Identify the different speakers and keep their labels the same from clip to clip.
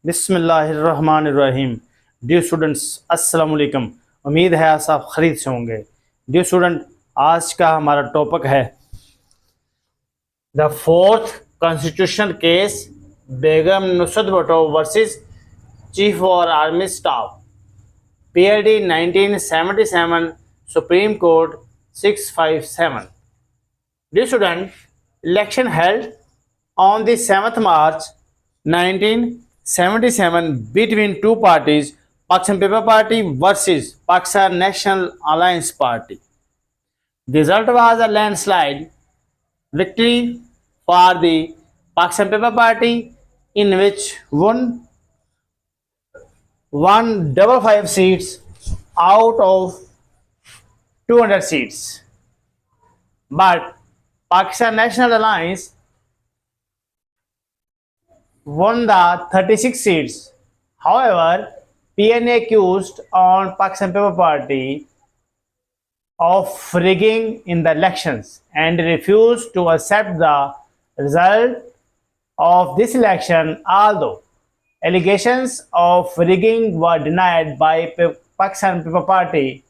Speaker 1: बिस्मिल्लाहिर्रहमानिर्रहीम। Dear students, अस्सलाम वालेकुम। उम्मीद है आप सब खरीद से होंगे। डियर स्टूडेंट, आज का हमारा टॉपिक है the fourth constitutional case, Begum Nusrat Bhutto versus chief of army staff, PLD 1977, supreme court 657। Dear student, election held on the 7th March 1977 between two parties, Pakistan People Party versus Pakistan National Alliance Party. The result was a landslide victory for the Pakistan People Party, in which won 155 seats out of 200 seats. But Pakistan National Alliance won the 36 seats. However, PNA accused on Pakistan People Party of rigging in the elections and refused to accept the result of this election, although allegations of rigging were denied by Pakistan People Party.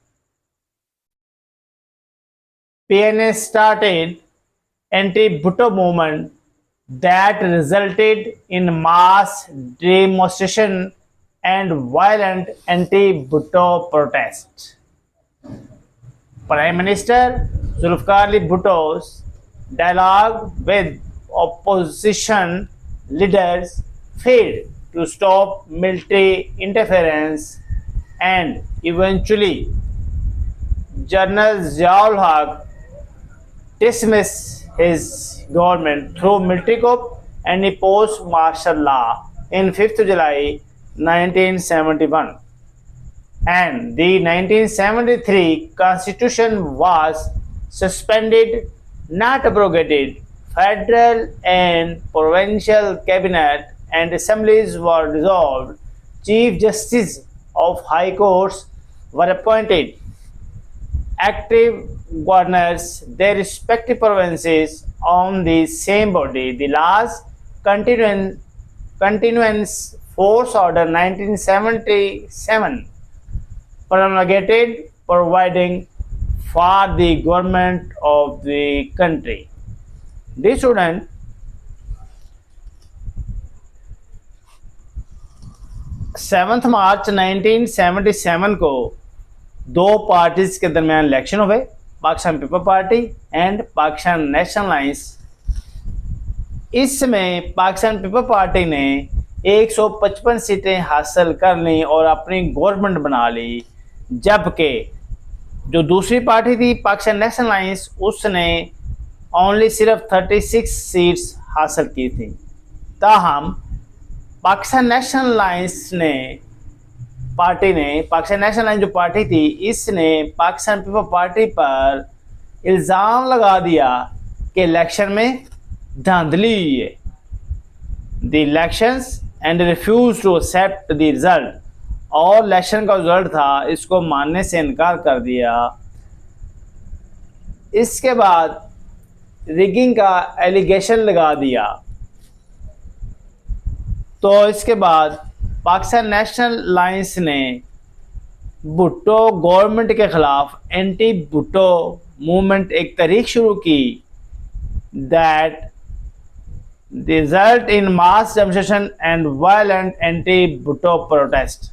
Speaker 1: PNA started anti-Bhutto movement that resulted in mass demonstration and violent anti-Bhutto protests. Prime Minister Zulfikar Ali Bhutto's dialogue with opposition leaders failed to stop military interference, and eventually General Ziaul Haq dismissed his government through military coup and imposed martial law in 5th July 1971. And the 1973 constitution was suspended, not abrogated. Federal and provincial cabinet and assemblies were dissolved. Chief Justice of High Courts were appointed. Active governors their respective provinces on the same body. The last continuance force order 1977 promulgated providing for the government of the country. The student, 7 मार्च 1977 को दो parties के दरमियान election हुए, Pakistan people party and Pakistan national alliance. इसमें Pakistan people party ने 155 सीटें हासिल कर ली और अपनी गवर्नमेंट बना ली, जबकि जो दूसरी पार्टी थी पाकिस्तान नेशनल अलायंस, उसने ओनली सिर्फ 36 सीट्स हासिल की थी। ताहम Pakistan national alliance Pakistan national alliance जो पार्टी थी, इसने पाकिस्तान पीपल पार्टी पर इल्ज़ाम लगा दिया कि इलेक्शन में धांधली हुई है। The elections and refuse to accept the result, और इलेक्शन का रिजल्ट था इसको मानने से इनकार कर दिया। इसके बाद रिगिंग का एलिगेशन लगा दिया। तो इसके बाद पाकिस्तान नेशनल अलायंस ने भुट्टो गवर्नमेंट के खिलाफ एंटी भुट्टो मूवमेंट एक तहरीक शुरू की, that result in mass demonstration and violent anti Bhutto protest.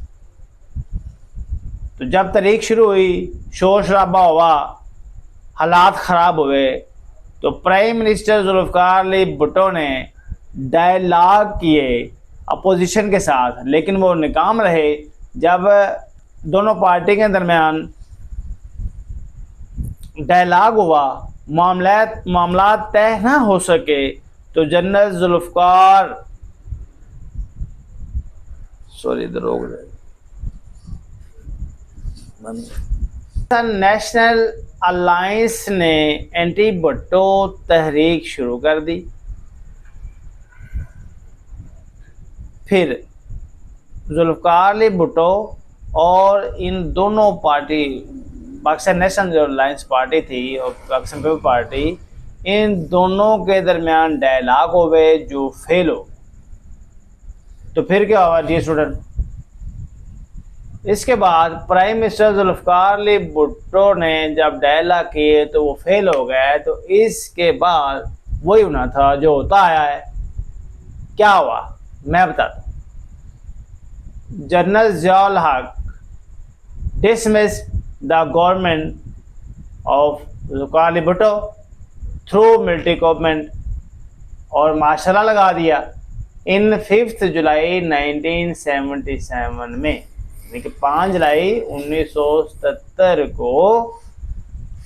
Speaker 1: तो जब तहरीक शुरू हुई, शोर शराबा हुआ, हालात ख़राब हुए, तो प्राइम मिनिस्टर जुल्फ़िकार अली भुट्टो ने डायलॉग किए अपोजिशन के साथ, लेकिन वो नाकाम रहे। जब दोनों पार्टी के दरमियान डायलॉग हुआ, मामला तय ना हो सके, तो जनरल जुल्फ़िकार नेशनल अलायंस ने एंटी भुट्टो तहरीक शुरू कर दी। फिर जुल्फ़िकार अली भुट्टो और इन दोनों पार्टी, पाकिस्तान नेशनल जो अलायंस पार्टी थी और पाकिस्तान पीपल पार्टी, इन दोनों के दरमियान डायलॉग हुए जो फेल हो। तो फिर क्या हुआ डियर स्टूडेंट, इसके बाद प्राइम मिनिस्टर जुल्फकार अली भुट्टो ने जब डायला किए तो वो फेल हो गए। तो इसके बाद वही होना था जो होता आया है। क्या हुआ मैं बताता हूँ। जनरल ज़ियाउल हक dismissed the government of Zulfikar Ali Bhutto through military government और मार्शल लॉ लगा दिया इन 5 जुलाई 1977 में, यानी कि 5 जुलाई 1977 को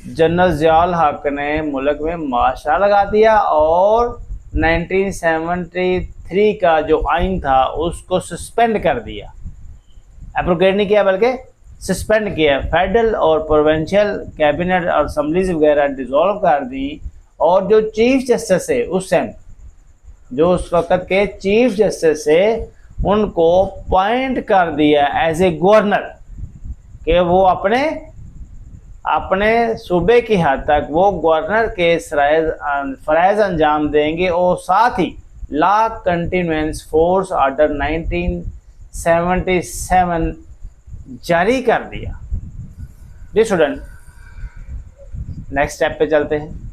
Speaker 1: जनरल ज़ियाउल हक ने मुल्क में मार्शल लॉ लगा दिया और 1973 का जो आइन था उसको सस्पेंड कर दिया। एब्रोगेट नहीं किया बल्कि सस्पेंड किया। फेडरल और प्रोविंशियल कैबिनेट और असम्बलीज वगैरह डिसॉल्व कर दी और जो चीफ जस्टिस है उस टाइम, जो उस वक़्त के चीफ जस्टिस है, उनको पॉइंट कर दिया एज ए गवर्नर कि वो अपने सूबे की हद तक वो गवर्नर के फ़राइज़ अंजाम देंगे और साथ ही लॉ कंटिन्यूएंस फोर्स ऑर्डर 1977 जारी कर दिया। जी स्टूडेंट, नेक्स्ट स्टेप पे चलते हैं।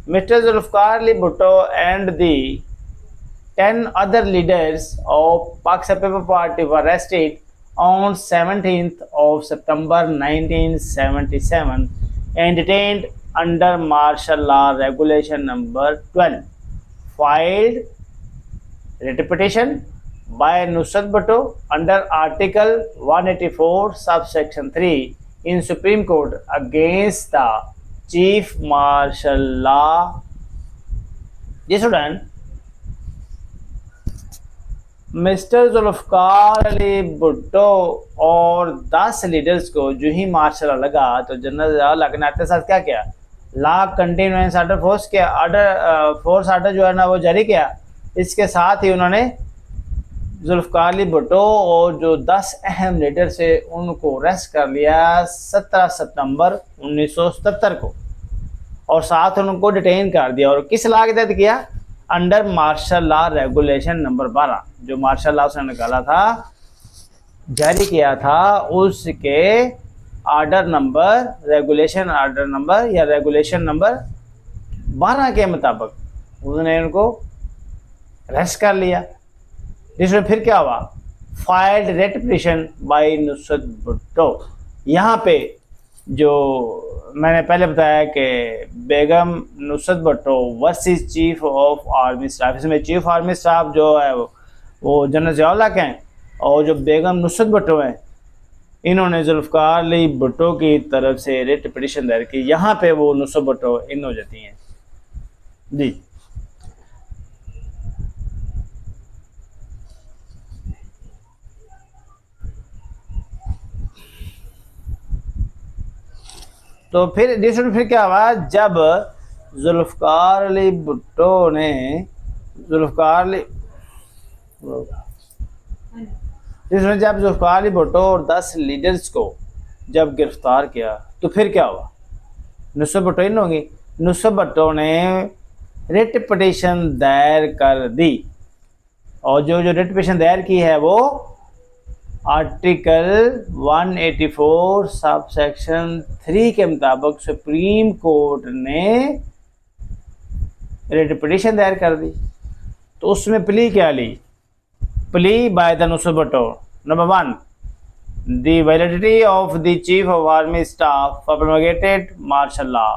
Speaker 1: Mister Zulfikar Ali Bhutto and the 10 other leaders of Pakistan People Party were arrested on 17th of September 1977 and detained under martial law regulation number 12, filed writ petition by Nusrat Bhutto under Article 184 subsection 3 in Supreme Court against the Chief Martial Law। जी student, mister Zulfikar Ali Bhutto और 10 leaders को जो ही martial law लगा तो general Ziaul हक ने आते साथ क्या किया, law continuance order force order जो है ना वो जारी किया। इसके साथ ही उन्होंने जुल्फकार अली भुट्टो और जो 10 अहम लीडर से उनको अरेस्ट कर लिया 17 सितंबर 1977 को और साथ उनको डिटेन कर दिया। और किस लॉ के तहत किया, under martial law regulation number 12, जो मार्शल लॉ उसने निकाला था, जारी किया था, उसके ऑर्डर नंबर रेगुलेशन नंबर 12 के मुताबिक उसने उनको अरेस्ट कर लिया। जिसमें फिर क्या हुआ, filed writ petition by Nusrat Bhutto. यहाँ पे जो मैंने पहले बताया कि Begum Nusrat Bhutto versus chief of army staff, इसमें चीफ आर्मी स्टाफ जो है वो जनरल ज़ियाउल हक हैं और जो बेगम नुसरत भुट्टो हैं इन्होंने जुल्फकार अली भुट्टो की तरफ से रिट पिटीशन दायर की। यहाँ पे वो नुसरत भुट्टो इन हो जाती हैं। जी तो फिर क्या हुआ, जब जुल्फकार अली भुट्टो ने जुल्फकार अली भुट्टो और 10 लीडर्स को जब गिरफ्तार किया तो फिर क्या हुआ, नुसरत भुट्टो इन होंगी। नुसरत भुट्टो ने रिट पिटीशन दायर कर दी और जो रिट पिटीशन दायर की है वो आर्टिकल 184 सब सेक्शन 3 के मुताबिक सुप्रीम कोर्ट ने रिट पिटीशन दायर कर दी। तो उसमें प्ली क्या ली, plea by the Nusrat Bhutto, number 1, the validity of the chief of army staff for promulgated martial law,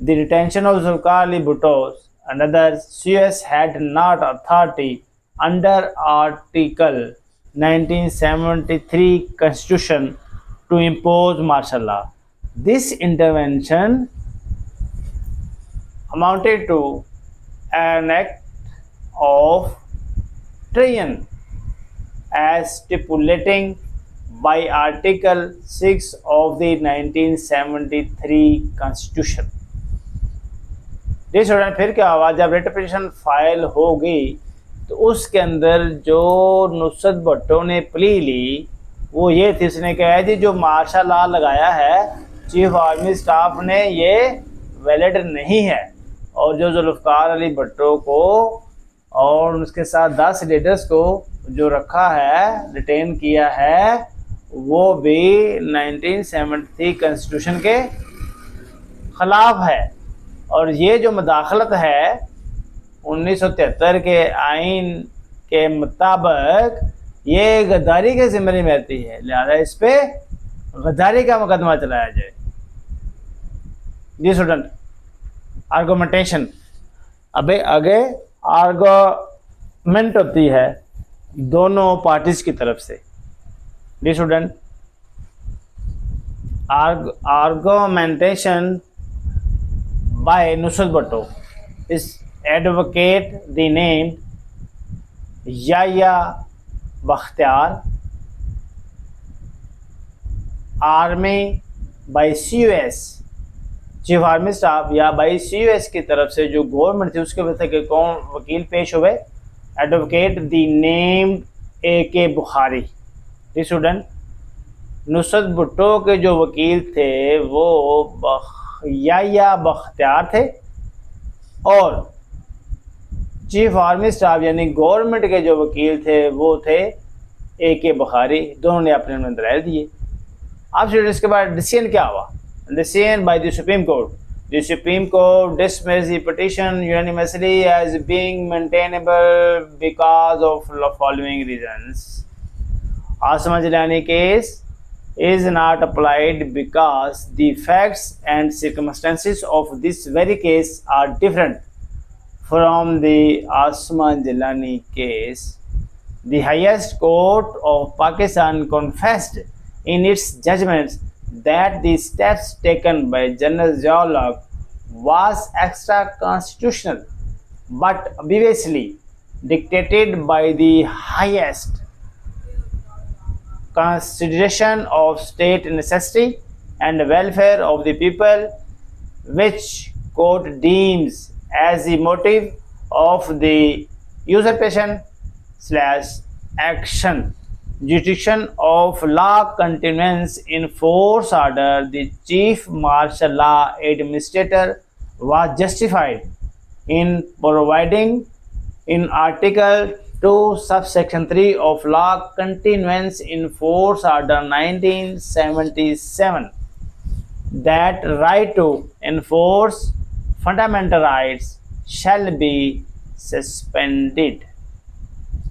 Speaker 1: the detention of Zulfikar Ali Bhutto and others, CS had not authority under Article 1973 Constitution to impose martial law. This intervention amounted to an act of treason as stipulating by Article 6 of the 1973 Constitution। जी student, फिर क्या हुआ, जब writ petition file हो गई तो उसके अंदर जो नुसरत भुट्टो ने प्ली ली वो ये थी, उसने कहा जी जो मार्शल लॉ लगाया है चीफ आर्मी स्टाफ ने ये वैलिड नहीं है और जो जुल्फकार अली भुट्टो को और उसके साथ 10 लीडर्स को जो रखा है, रिटेन किया है, वो भी 1973 कॉन्स्टिट्यूशन के खिलाफ है। और ये जो मदाखलत है 1973 के आइन के मुताबिक ये गद्दारी के ज़िम्मेदारी में आती है, लिहाजा इस पे गद्दारी का मुकदमा चलाया जाए। जी स्टूडेंट, आर्गुमेंटेशन। अबे आगे आर्गुमेंट होती है दोनों पार्टीज की तरफ से। जी student, argumentation by Nusrat Bhutto इस advocate the name Yahya Bakhtiar, army by CUS, chief army staff या बाई CUS की तरफ से जो गवर्नमेंट थी उसके वजह से कौन वकील पेश हुए? Advocate the named AK Bukhari. Student, Nusrat Bhutto के जो वकील थे वो याह्या बख्तियार थे और चीफ आर्मी स्टाफ यानी गवर्नमेंट के जो वकील थे वो थे AK बुखारी। दोनों ने अपने में दलाइल दिए। अब स्टूडेंट इसके बाद डिसीजन क्या हुआ? Decision by the Supreme Court. The Supreme Court dismissed the petition unanimously as being maintainable because of the following reasons. Asma Jilani case is not applied because the facts and circumstances of this very case are different from the Asma Jilani case. The highest court of Pakistan confessed in its judgments that the steps taken by General Zia-ul-Haq was extra constitutional but obviously dictated by the highest consideration of state necessity and welfare of the people, which court deems as the motive of the usurpation / action jurisdiction of law continuance in force order. The chief martial law administrator was justified in providing in Article 2 subsection 3 of law continuance in force order 1977 that right to enforce fundamental rights shall be suspended.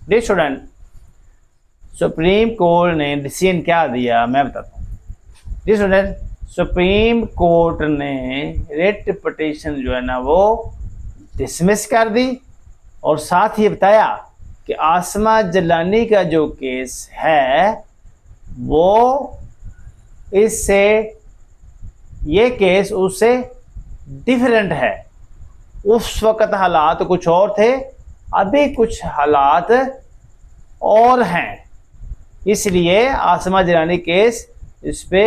Speaker 1: Dear student, supreme court ने decision क्या दिया मैं बताता हूँ। जी student, supreme court ने writ petition जो है ना वो डिसमिस कर दी और साथ ही बताया कि आसमा जिलानी का जो केस है वो इससे ये केस उससे डिफरेंट है। उस वक़्त हालात कुछ और थे, अभी कुछ हालात और हैं, इसलिए आसमा जिलानी केस इस पे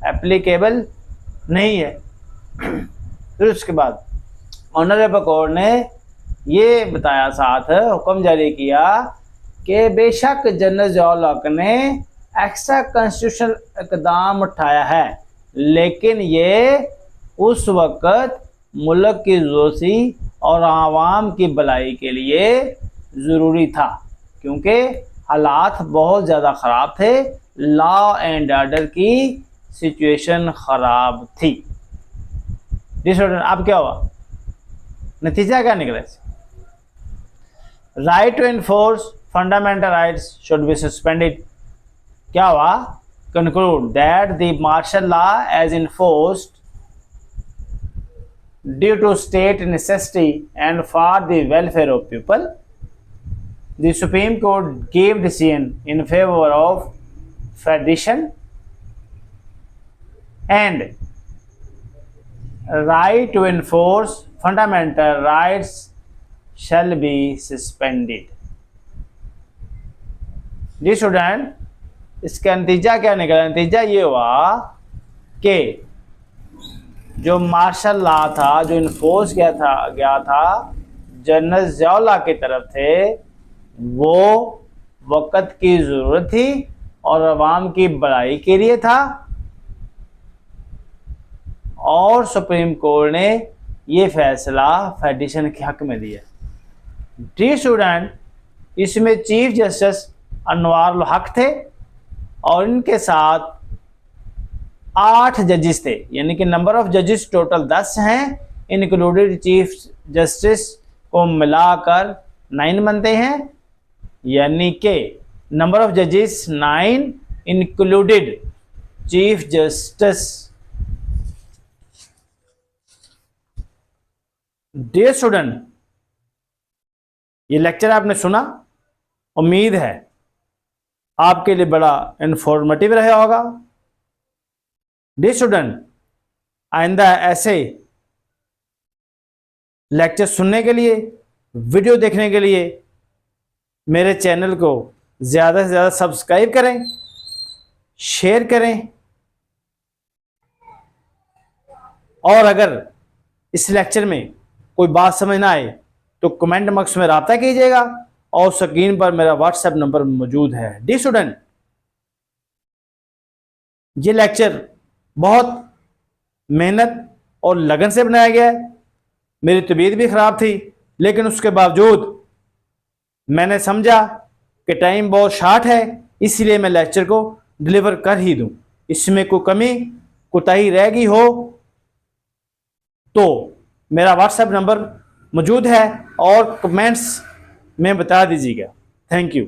Speaker 1: एप्लीकेबल नहीं है। फिर उसके बाद ऑनरेबल कोर्ट ने ये बताया, साथ हुक्म जारी किया कि बेशक जनरल ज़िया-उल-हक ने एक्स्ट्रा कॉन्स्टिट्यूशनल इक़दाम उठाया है, लेकिन ये उस वक़्त मुल्क की ज़रूरत और आवाम की भलाई के लिए ज़रूरी था, क्योंकि हालात बहुत ज़्यादा ख़राब थे, लॉ एंड ऑर्डर की सिचुएशन ख़राब थी। जी स्टूडेंट, अब क्या हुआ? नतीजा क्या निकला? Right to enforce fundamental rights should be suspended. क्या हुआ? Conclude that the martial law as enforced due to state necessity and for the welfare of people, the Supreme Court gave decision in favor of federation and right to enforce fundamental rights shall be suspended. जी student, इसका नतीजा क्या निकला? नतीजा ये हुआ कि जो मार्शल लॉ था, जो इन्फोर्स गया था जनरल ज़िया-उल-हक की तरफ थे, वो वक़्त की ज़रूरत थी और अवाम की भलाई के लिए था, और सुप्रीम कोर्ट ने ये फैसला फेडरेशन के हक में दिया। डी स्टूडेंट, इसमें चीफ जस्टिस अनवारुल हक थे और इनके साथ 8 जजेस थे, यानी कि नंबर ऑफ जजेस टोटल 10 हैं, इंक्लूडेड चीफ जस्टिस को मिलाकर 9 बनते हैं, यानी कि नंबर ऑफ जजेस 9 included chief justice. Dear student, ये लेक्चर आपने सुना, उम्मीद है आपके लिए बड़ा इंफॉर्मेटिव रहा होगा। डियर स्टूडेंट, आइंदा ऐसे लेक्चर सुनने के लिए, वीडियो देखने के लिए मेरे चैनल को ज़्यादा से ज़्यादा सब्सक्राइब करें, शेयर करें, और अगर इस लेक्चर में कोई बात समझ ना आए तो कमेंट बॉक्स में रब्ता कीजिएगा और स्क्रीन पर मेरा व्हाट्सएप नंबर मौजूद है। डियर स्टूडेंट, ये लेक्चर बहुत मेहनत और लगन से बनाया गया है। मेरी तबीयत भी ख़राब थी, लेकिन उसके बावजूद मैंने समझा कि टाइम बहुत शार्ट है, इसलिए मैं लेक्चर को डिलीवर कर ही दूं। इसमें कोई कमी कोताही रह गई हो तो मेरा व्हाट्सएप नंबर मौजूद है और कमेंट्स में बता दीजिएगा। Thank you.